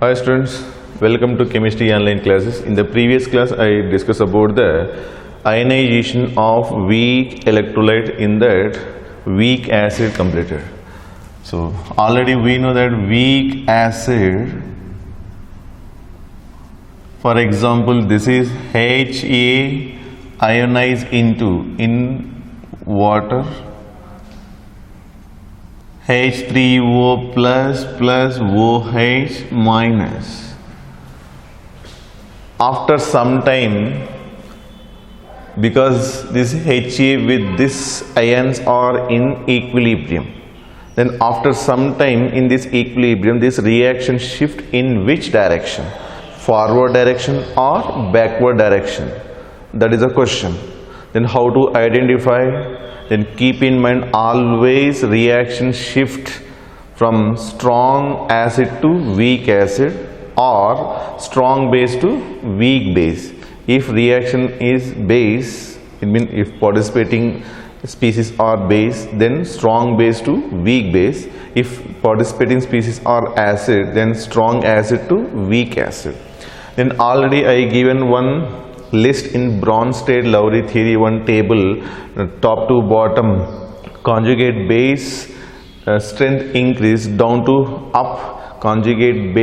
Hi students, welcome to chemistry online classes. In the previous class I discussed about the ionization of weak electrolyte in that weak acid completed. So already we know that weak acid, for example, this is Ha ionized in water, H3O plus OH minus. After some time, because this Ha with this ions are in equilibrium, then after some time in this equilibrium, this reaction shift in which direction? Forward direction or backward direction? That is a question. Then how to identify? Then keep in mind, always reaction shift from strong acid to weak acid or strong base to weak base. If reaction is base, it means if participating species are base, then strong base to weak base. If participating species are acid, then strong acid to weak acid. Then already I given one list in Bronsted-Lowry theory, one table, top to bottom, conjugate base strength increase down to up, conjugate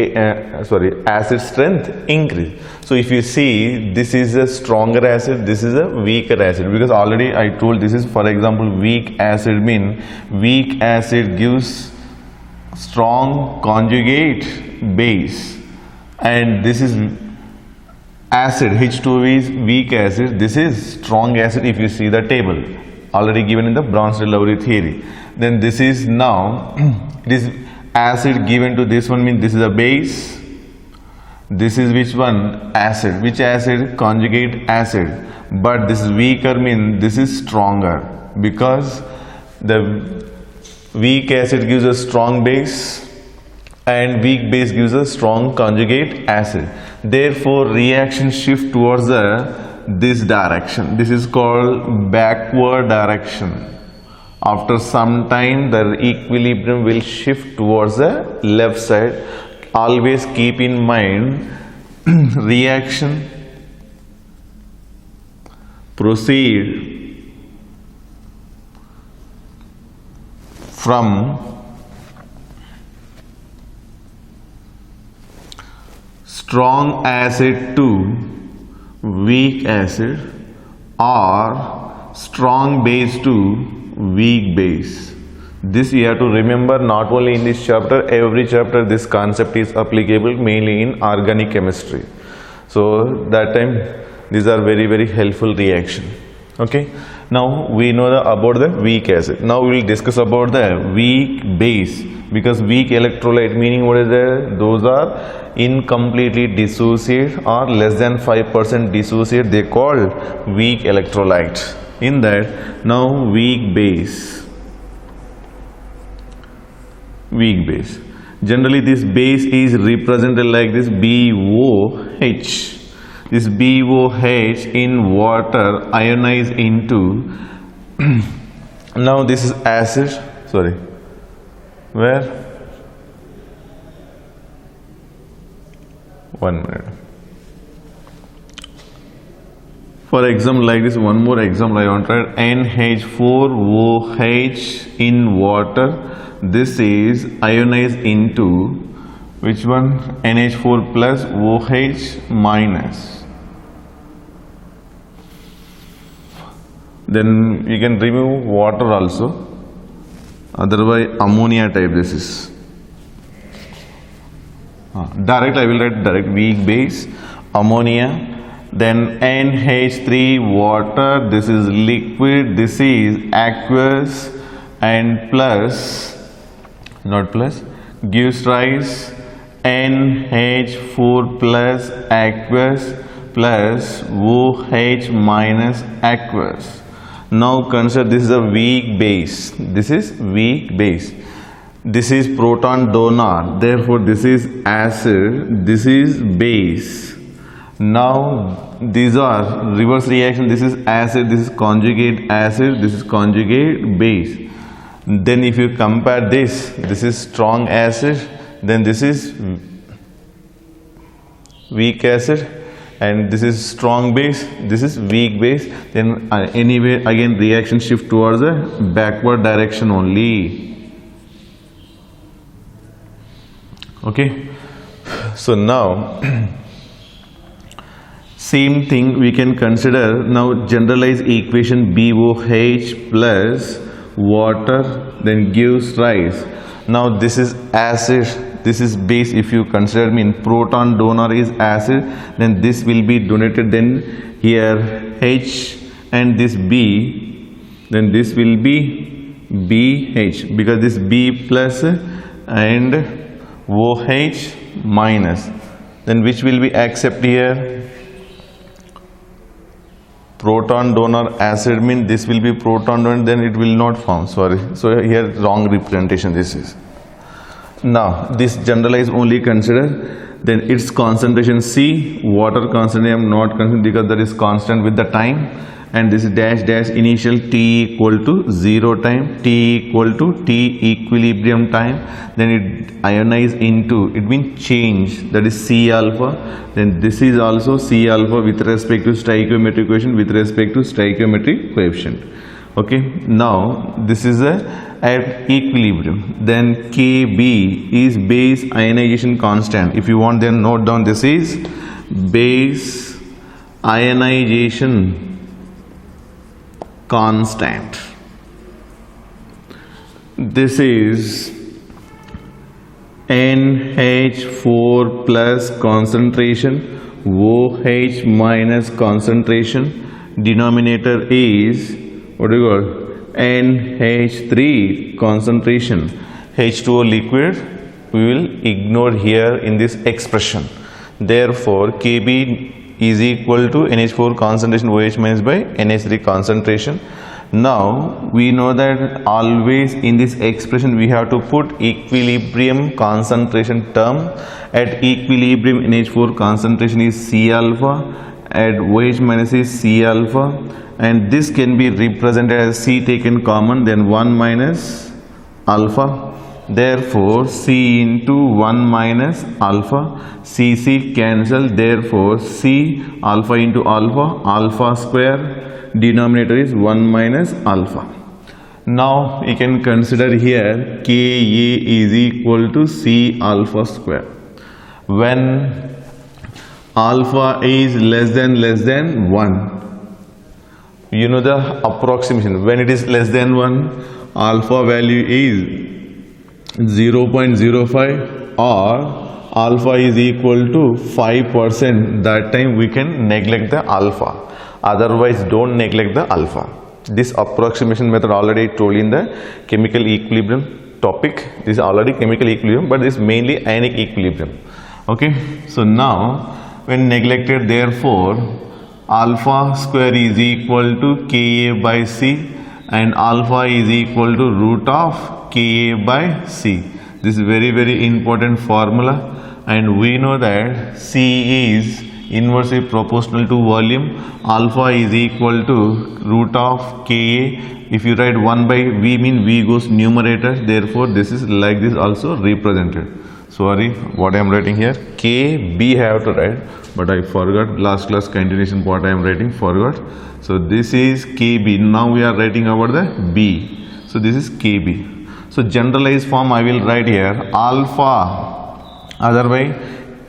acid strength increase. So if you see, this is a stronger acid, this is a weaker acid, because already I told this is, for example, weak acid mean weak acid gives strong conjugate base, and this is acid, H2O is weak acid, this is strong acid. If you see the table already given in the Bronsted-Lowry theory, then this is now it is acid given to this one, means this is a base, this is which one? Acid. Which acid? Conjugate acid. But this is weaker, mean this is stronger, because the weak acid gives a strong base and weak base gives a strong conjugate acid. Therefore reaction shift towards this direction. This is called backward direction. After some time the equilibrium will shift towards the left side. Always keep in mind, reaction proceed from strong acid to weak acid or strong base to weak base. This you have to remember, not only in this chapter, every chapter this concept is applicable, mainly in organic chemistry. So that time these are very helpful reaction. Okay, now we know about the weak acid. Now we will discuss about the weak base, because weak electrolyte meaning what is there? Those are incompletely dissociate or less than 5% dissociate, they called weak electrolyte. In that, now weak base. Weak base. Generally this base is represented like this, BOH. This BOH in water ionized into now this is acid, sorry, where? 1 minute. For example, like this, one more example I want to write, NH4OH in water. This is ionized into which one? NH4 plus OH minus. Then you can remove water also, otherwise ammonia type this is. Direct I will write direct, weak base, ammonia, then NH3 water, this is liquid, this is aqueous, and plus, not plus, gives rise NH4 plus aqueous plus OH minus aqueous. Now consider this is a weak base, this is weak base, this is proton donor, therefore this is acid, this is base. Now these are reverse reaction, this is acid, this is conjugate acid, this is conjugate base. Then if you compare this, this is strong acid, then this is weak acid, and this is strong base, this is weak base. Then anyway again reaction shift towards the backward direction only. Okay, so now same thing we can consider now. Generalized equation BOH plus water then gives rise. Now this is acid, this is base. If you consider proton donor is acid, then this will be donated, then here H and this B, then this will be BH, because this B plus and OH minus, then which will be accept here? Proton donor acid means this will be proton donor, then it will not form, sorry, so here wrong representation this is. Now this generalized only consider, then its concentration C, water concentration I am not considering because that is constant with the time, and this is dash dash initial T equal to 0 time, T equal to T equilibrium time, then it ionize into, it means change, that is C alpha, then this is also C alpha with respect to stoichiometric coefficient, with respect to stoichiometric coefficient. Okay, now this is at equilibrium, then Kb is base ionization constant. If you want, then note down this is base ionization constant. This is NH4 plus concentration, OH minus concentration, denominator is what do you call NH3 concentration, H2O liquid we will ignore here in this expression. Therefore Kb is equal to NH4 concentration OH minus by NH3 concentration. Now we know that always in this expression we have to put equilibrium concentration term. At equilibrium NH4 concentration is C alpha, at OH minus is C alpha, and this can be represented as C taken common, then 1 minus alpha. Therefore C into 1 minus alpha, C cancel, therefore C alpha into alpha, alpha square, denominator is 1 minus alpha. Now you can consider here Ka is equal to C alpha square. When alpha is less than 1, you know the approximation. When it is less than 1, alpha value is 0.05 or alpha is equal to 5%. That time we can neglect the alpha. Otherwise don't neglect the alpha. This approximation method already told in the chemical equilibrium topic. This is already chemical equilibrium, but this is mainly ionic equilibrium. Okay, so now when neglected, therefore alpha square is equal to Ka by C, and alpha is equal to root of Ka by C. This is very important formula, and we know that C is inversely proportional to volume. Alpha is equal to root of Ka. If you write 1 by V, mean V goes numerator, therefore this is like this also represented. Sorry, what I am writing here, Kb have to write, but I forgot last class continuation what I am writing, forgot. So this is Kb. Now we are writing about the B. So this is Kb. So generalized form I will write here, alpha, otherwise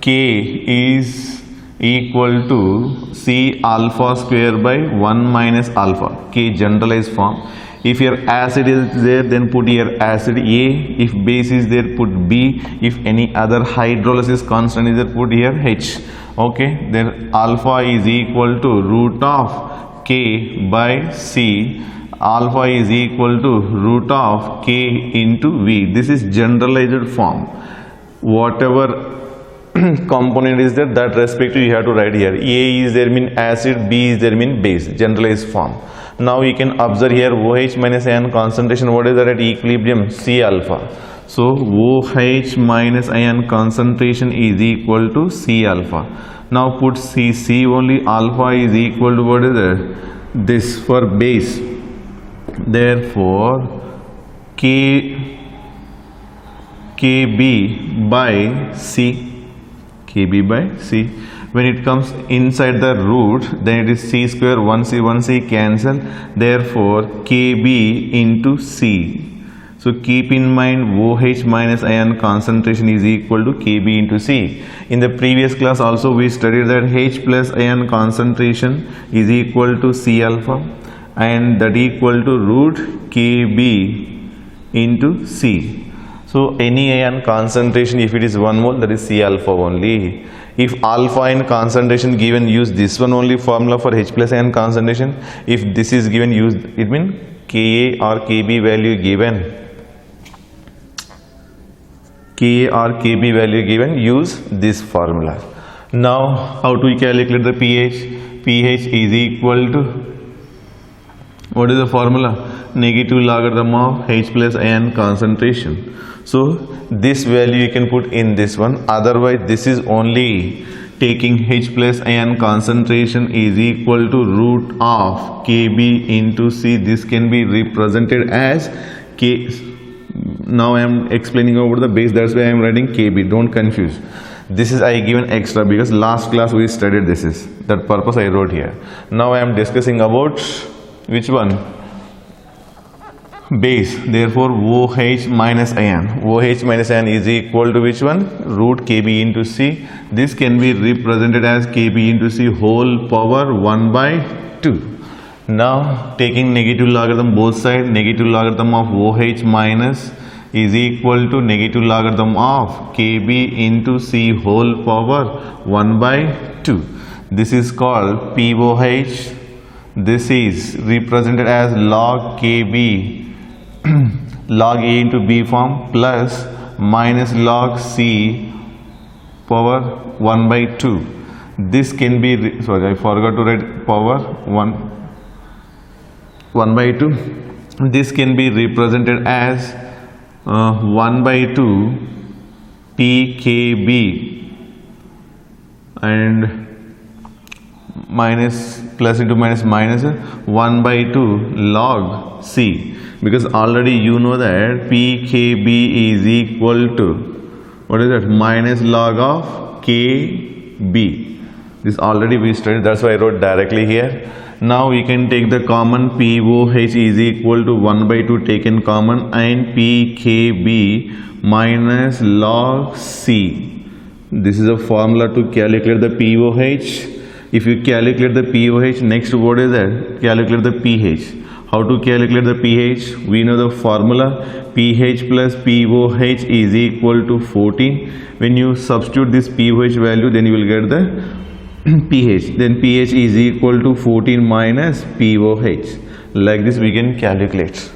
K is equal to C alpha square by 1 minus alpha, K generalized form. If your acid is there, then put here acid A. If base is there, put B. If any other hydrolysis constant is there, put here H. Okay, then alpha is equal to root of K by C. Alpha is equal to root of K into V. This is generalized form. Whatever component is there, that respective you have to write here. A is there mean acid, B is there mean base, generalized form. Now you can observe here OH minus ion concentration, what is that at equilibrium? C alpha. So OH minus ion concentration is equal to C alpha. Now put C only, alpha is equal to what is it? This for base. Therefore Kb by C, Kb by C. When it comes inside the root, then it is C square, 1C cancel. Therefore, Kb into C. So keep in mind OH minus ion concentration is equal to Kb into C. In the previous class also we studied that H plus ion concentration is equal to C alpha, and that equal to root Kb into C. So any ion concentration, if it is 1 mole, that is C alpha only. If alpha in concentration given, use this one only formula for H plus ion concentration. If this is given, use it means Ka or Kb value given. Ka or Kb value given, use this formula. Now how to calculate the pH? pH is equal to, what is the formula? Negative logarithm of H plus ion concentration. So this value you can put in this one, otherwise this is only taking H plus ion concentration is equal to root of Kb into C. This can be represented as K. Now I am explaining about the base, that's why I am writing Kb, don't confuse. This is I given extra because last class we studied this, is that purpose I wrote here. Now I am discussing about which one? Base. Therefore OH minus ion. OH minus ion is equal to which one? Root Kb into C. This can be represented as Kb into C whole power 1 by 2. Now taking negative logarithm both sides, negative logarithm of OH minus is equal to negative logarithm of Kb into C whole power 1 by 2. This is called POH. This is represented as log Kb log A into B form plus minus log C power 1 by 2. This can be, sorry I forgot to write power 1 by 2. This can be represented as 1 by 2 pKb and minus plus into minus 1 by 2 log C, because already you know that pKb is equal to, what is that, minus log of Kb. This already we studied, that's why I wrote directly here. Now we can take the common, POH is equal to 1 by 2 taken common, and pKb minus log C. This is a formula to calculate the POH. If you calculate the POH, next what is that? Calculate the pH. How to calculate the pH? We know the formula, pH plus POH is equal to 14. When you substitute this POH value, then you will get the pH. Then pH is equal to 14 minus POH. Like this we can calculate.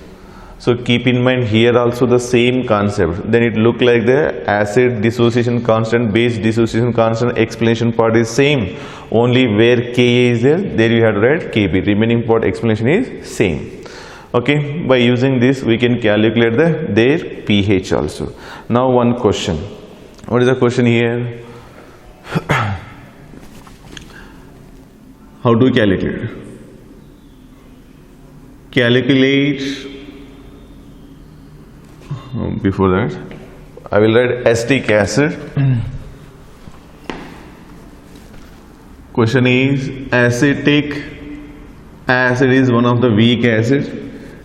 So keep in mind here also the same concept. Then it look like the acid dissociation constant, base dissociation constant, explanation part is same. Only where Ka is there you have to write Kb. Remaining part explanation is same. Okay, by using this we can calculate their pH also. Now one question. What is the question here? How to calculate? Calculate. Before that, I will write acetic acid. Question is, acetic acid is one of the weak acid.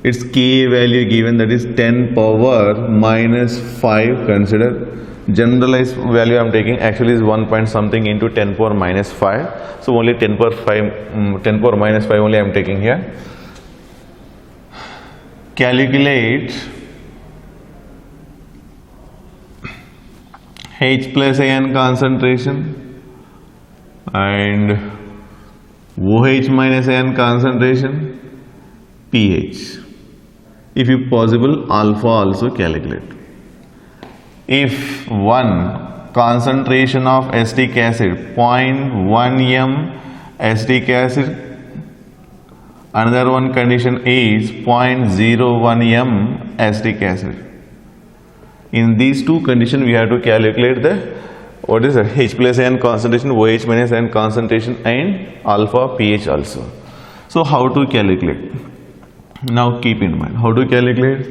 Its Ka value given, that is 10 power minus 5. Consider generalized value I am taking, actually is 1 point something into 10 power minus 5. So only 10 power 5, 10 power minus 5 only I am taking here. Calculate H plus ion concentration and OH minus ion concentration, pH. If you possible, alpha also calculate. If one concentration of acetic acid 0.1 m acetic acid, another one condition is 0.01 m acetic acid. In these two conditions we have to calculate the, what is that, H plus ion concentration, OH minus ion concentration, and alpha pH also. So how to calculate? Now keep in mind how to calculate.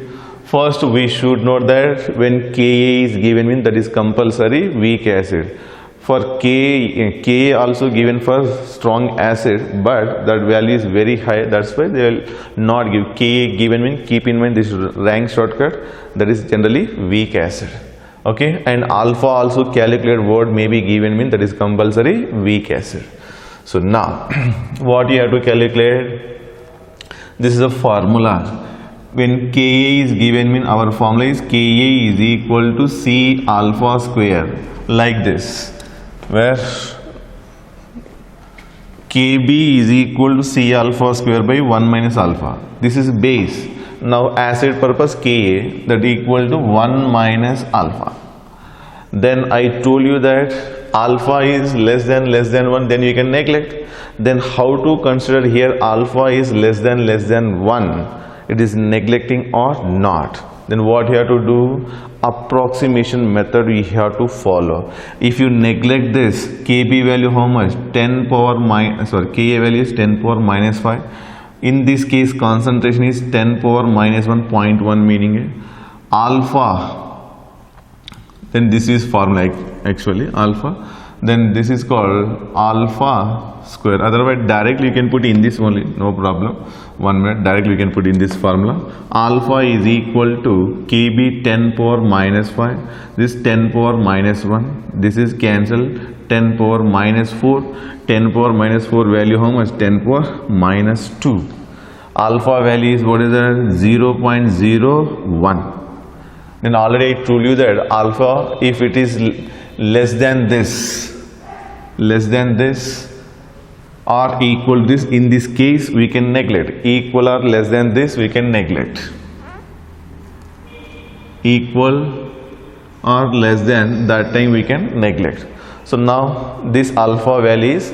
First we should note that when Ka is given, means that is compulsory weak acid. For Ka also given for strong acid, but that value is very high, that's why they will not give. Ka given mean, keep in mind this rank shortcut, that is generally weak acid. Okay, and alpha also calculate word may be given mean, that is compulsory weak acid. So now what you have to calculate, this is a formula. When Ka is given mean, our formula is Ka is equal to C alpha square, like this, where Kb is equal to C alpha square by 1 minus alpha. This is base. Now acid purpose Ka, that equal to 1 minus alpha. Then I told you that alpha is less than 1, then you can neglect. Then how to consider here alpha is less than 1? It is neglecting or not? Then what you have to do? Approximation method we have to follow. If you neglect this, Kb value how much? 10 power minus, sorry, Ka value is 10 power minus 5. In this case concentration is 10 power minus 1.1, meaning alpha, then this is formula actually alpha, then this is called alpha square. Otherwise directly you can put in this only, no problem. 1 minute, directly you can put in this formula. Alpha is equal to Kb 10 power minus 5, this 10 power minus 1, this is cancelled, 10 power minus 4, 10 power minus 4 value how much? 10 power minus 2. Alpha value is what is that? 0.01. Then already I told you that alpha, if it is less than this or equal to this, in this case we can neglect. Equal or less than this we can neglect. Equal or less than, that time we can neglect. So now this alpha value is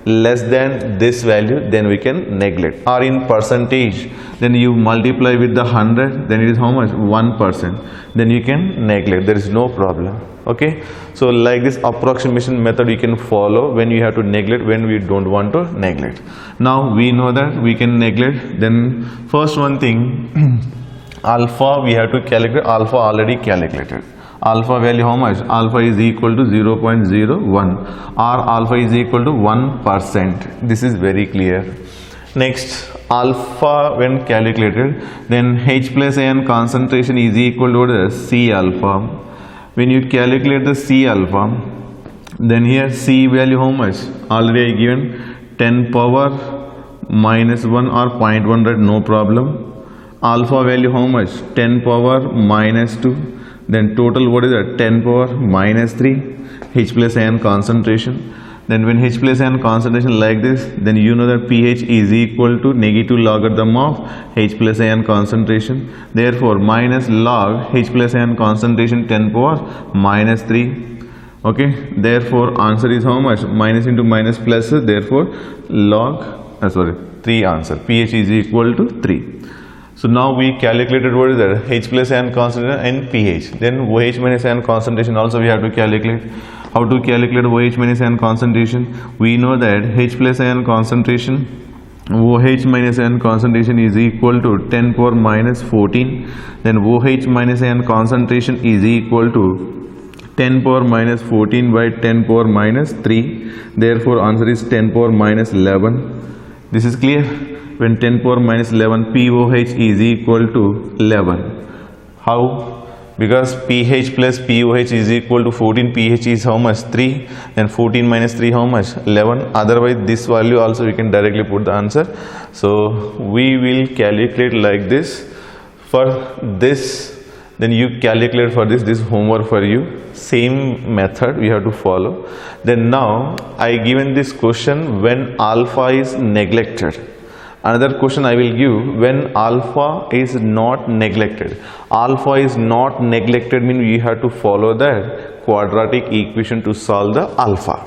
less than this value, then we can neglect. Or in percentage, then you multiply with the 100, then it is how much? 1%. Then you can neglect, there is no problem. Okay, so like this approximation method you can follow when you have to neglect, when we don't want to neglect. Now we know that we can neglect. Then first one thing, alpha we have to calculate. Alpha already calculated. Alpha value how much? Alpha is equal to 0.01 or alpha is equal to 1%. This is very clear. Next, alpha when calculated, then H plus An concentration is equal to the C alpha. When you calculate the C alpha, then here C value how much? Already I given 10 power minus 1 or 0.1, no problem. Alpha value how much? 10 power minus 2. Then total what is that? 10 power minus 3. H plus An concentration. Then when H plus N concentration like this, then you know that pH is equal to negative logarithm of H plus N concentration. Therefore minus log H plus N concentration 10 power minus 3. Okay, therefore answer is how much? Minus into minus plus, therefore log 3 answer. pH is equal to 3. So now we calculated what is that? H plus N concentration and pH. Then OH minus N concentration also we have to calculate. How to calculate OH minus N concentration? We know that H plus N concentration, OH minus N concentration is equal to 10 power minus 14. Then OH minus N concentration is equal to 10 power minus 14 by 10 power minus 3. Therefore answer is 10 power minus 11. This is clear. When 10 power minus 11, POH is equal to 11. How? Because pH plus POH is equal to 14. pH is how much? 3. Then 14 minus 3 how much? 11. Otherwise this value also we can directly put the answer. So we will calculate like this. For this, then you calculate for this homework for you. Same method we have to follow. Then now I given this question when alpha is neglected. Another question I will give when alpha is not neglected. Alpha is not neglected means we have to follow that quadratic equation to solve the alpha.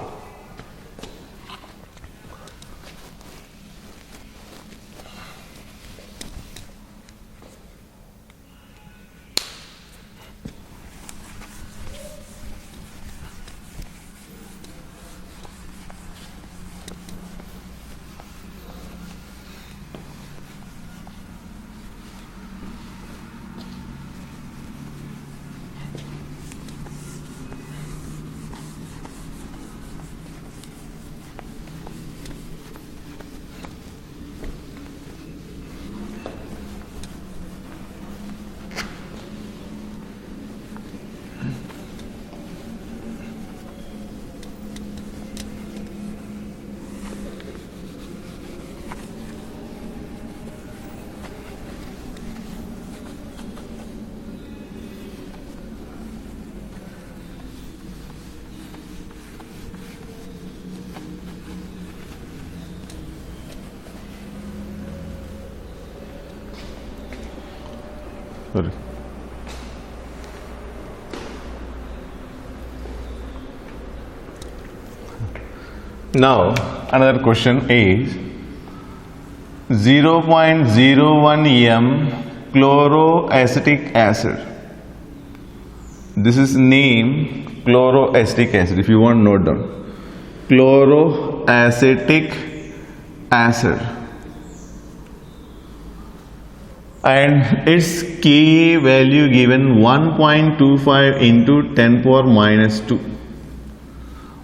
Now another question is 0.01 m chloroacetic acid. This is name chloroacetic acid. If you want, note down chloroacetic acid, and its Ka value given 1.25 into 10 power minus 2.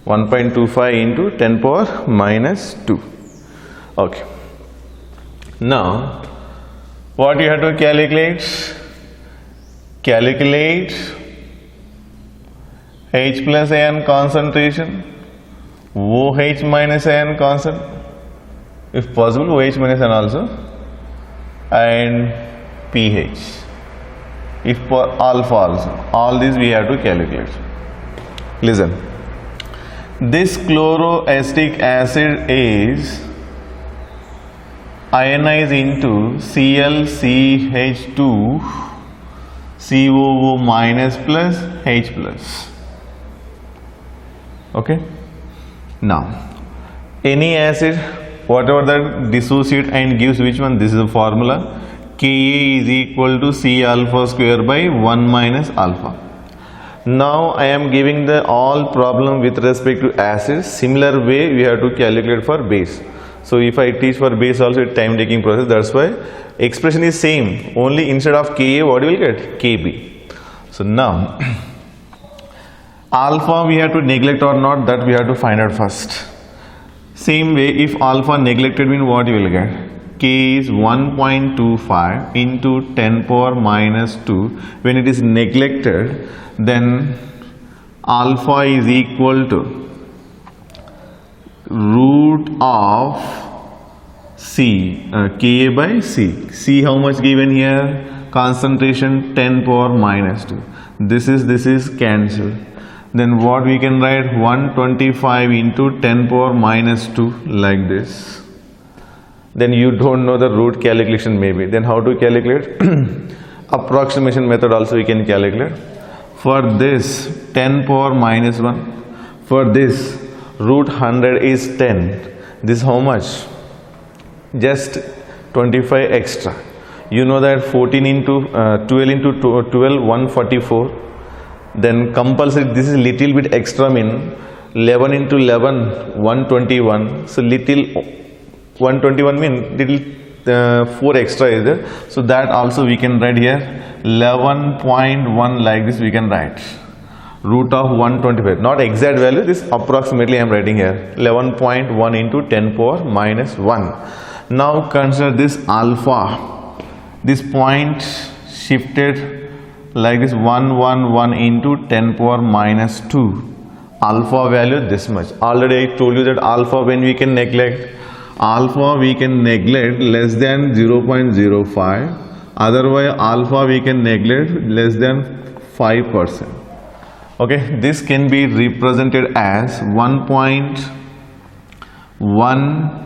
1.25 into 10 power minus 2. Okay. Now, what you have to calculate? Calculate H plus An concentration, OH minus An constant, if possible OH minus N also, and pH, if for alpha also. All these we have to calculate. Listen, this chloroacetic acid is ionized into ClCH2 COO minus plus H plus. Okay. Now, any acid, whatever that dissociate and gives which one, this is the formula. Ka is equal to C alpha square by 1 minus alpha. Now I am giving the all problem with respect to acid. Similar way we have to calculate for base. So if I teach for base also, it's time taking process. That's why expression is same. Only instead of Ka, what you will get? Kb. So now alpha we have to neglect or not, that we have to find out first. Same way, if alpha neglected means what you will get? K is 1.25 into 10 power minus 2. When it is neglected, then alpha is equal to root of C, Ka by C. C how much given here? Concentration 10 power minus 2. This is cancelled. Then what we can write? 125 into 10 power minus 2, like this. Then you don't know the root calculation maybe. Then how to calculate? Approximation method also we can calculate. For this 10 power minus 1. For this root 100 is 10. This how much? Just 25 extra. You know that 14 into 12 into 12, 144. Then compulsory, this is little bit extra mean 11 into 11, 121. So little 121 mean little 4 extra is there. So that also we can write here 11.1, like this we can write. Root of 125, not exact value, this approximately I am writing here 11.1 into 10 power minus 1. Now consider this alpha, this point shifted like this 111 into 10 power minus 2. Alpha value this much. Already I told you that alpha when we can neglect, alpha we can neglect less than 0.05. Otherwise alpha we can neglect less than 5%. Okay, this can be represented as 1.11.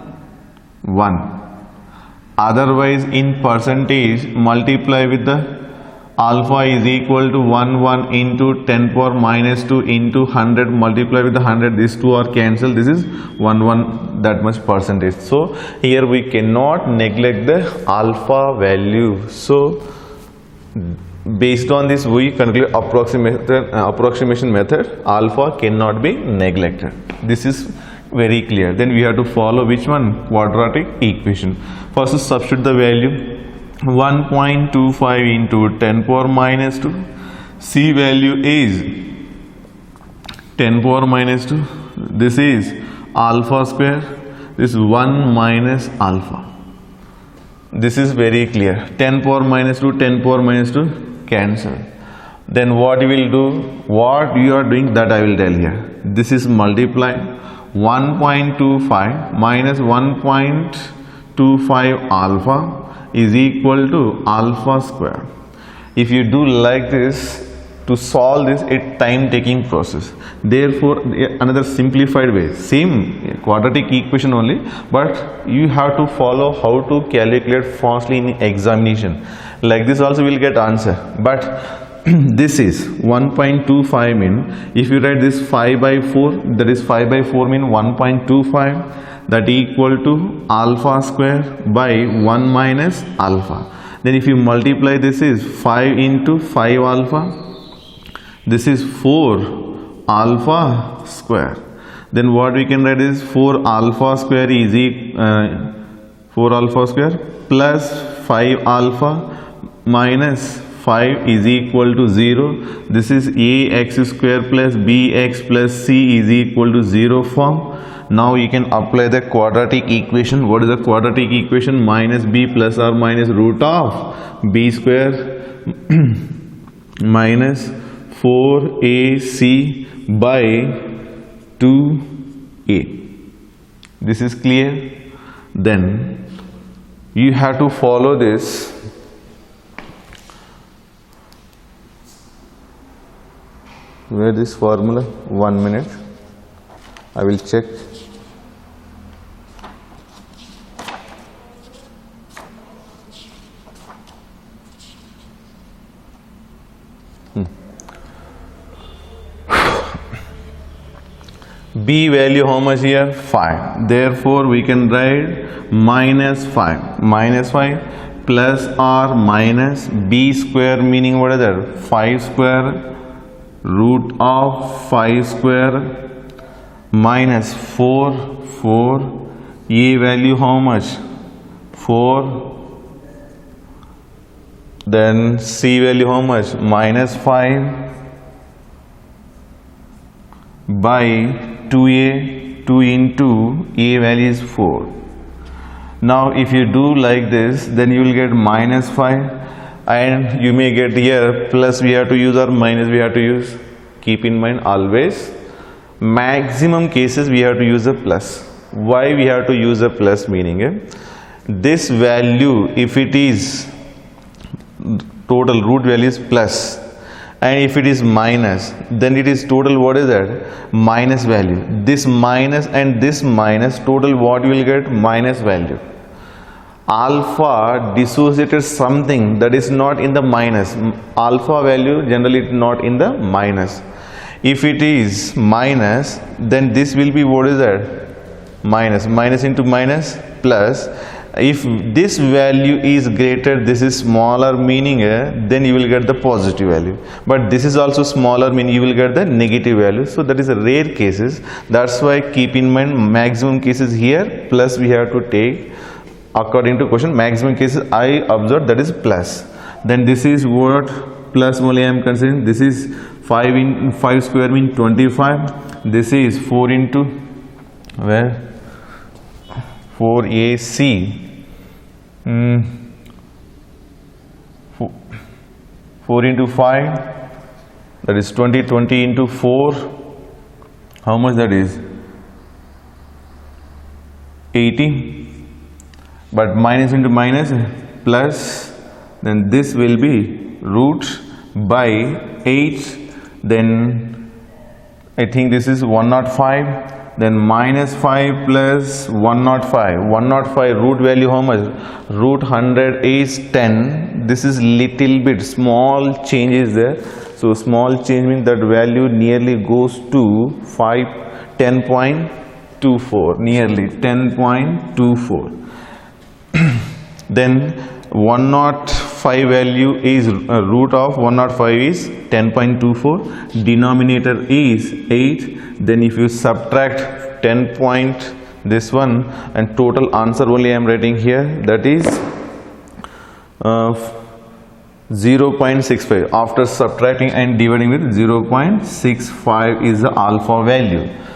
Otherwise in percentage multiply with the alpha is equal to 11 into 10 power minus 2 into 100, multiply with the 100, these two are cancelled, this is 11, that much percentage. So here we cannot neglect the alpha value. So based on this we conclude approximation method, alpha cannot be neglected. This is very clear. Then we have to follow which one? Quadratic equation. First substitute the value 1.25 into 10 power minus 2. C value is 10 power minus 2. This is alpha square. This is 1 minus alpha. This is very clear. 10 power minus 2, 10 power minus 2 cancel. Then what you will do? What you are doing, that I will tell here. This is multiply 1.25 minus 1.25 alpha is equal to alpha square. If you do like this, to solve this, a time taking process. Therefore another simplified way, same quadratic equation only, but you have to follow how to calculate fastly in examination. Like this also will get answer, but this is 1.25 mean, if you write this 5 by 4, that is 5 by 4 mean 1.25, that equal to alpha square by 1 minus alpha. Then if you multiply, this is 5 into 5 alpha, this is 4 alpha square. Then what we can write is 4 alpha square is 4 alpha square plus 5 alpha minus 5 is equal to 0. This is ax square plus bx plus c is equal to 0 form. Now you can apply the quadratic equation. What is the quadratic equation? Minus b plus or minus root of b square minus 4ac by 2a. This is clear? Then you have to follow this. Where this formula? 1 minute. I will check. B value how much here? 5. Therefore we can write minus 5. Minus 5 plus or minus b square, meaning what is that? 5 square root of 5 square minus 4. A value how much? 4. Then c value how much? Minus 5 by 2a. 2 into a value is 4. Now if you do like this, then you will get minus 5, and you may get here plus we have to use or minus we have to use. Keep in mind always maximum cases we have to use a plus. Why we have to use a plus? Meaning this value, if it is total root value is plus, and if it is minus, then it is total, what is that? Minus value. This minus and this minus, total what you will get? Minus value. Alpha dissociated something that is not in the minus. Alpha value generally not in the minus. If it is minus, then this will be, what is that? Minus. Minus into minus plus. If this value is greater, this is smaller, meaning then you will get the positive value. But this is also smaller, meaning you will get the negative value. So that is a rare cases. That's why keep in mind maximum cases here plus we have to take. According to question, maximum cases I observed that is plus. Then this is what? Plus only I am considering. This is 5 in 5 square mean 25. This is 4 into where? 4ac. 4 into 5, that is 20. 20 into 4, how much that is? 80. But minus into minus plus, then this will be root by 8. Then I think this is 105. Then minus 5 plus 105. 105 root value how much? Root 100 is 10. This is little bit small change is there. So small change means that value nearly goes to 10.24. Nearly 10.24. Then 105 value is root of 105 is 10.24. Denominator is 8. Then if you subtract 10 point this one, and total answer only I am writing here, that is 0.65. After subtracting and dividing with 0.65 is the alpha value.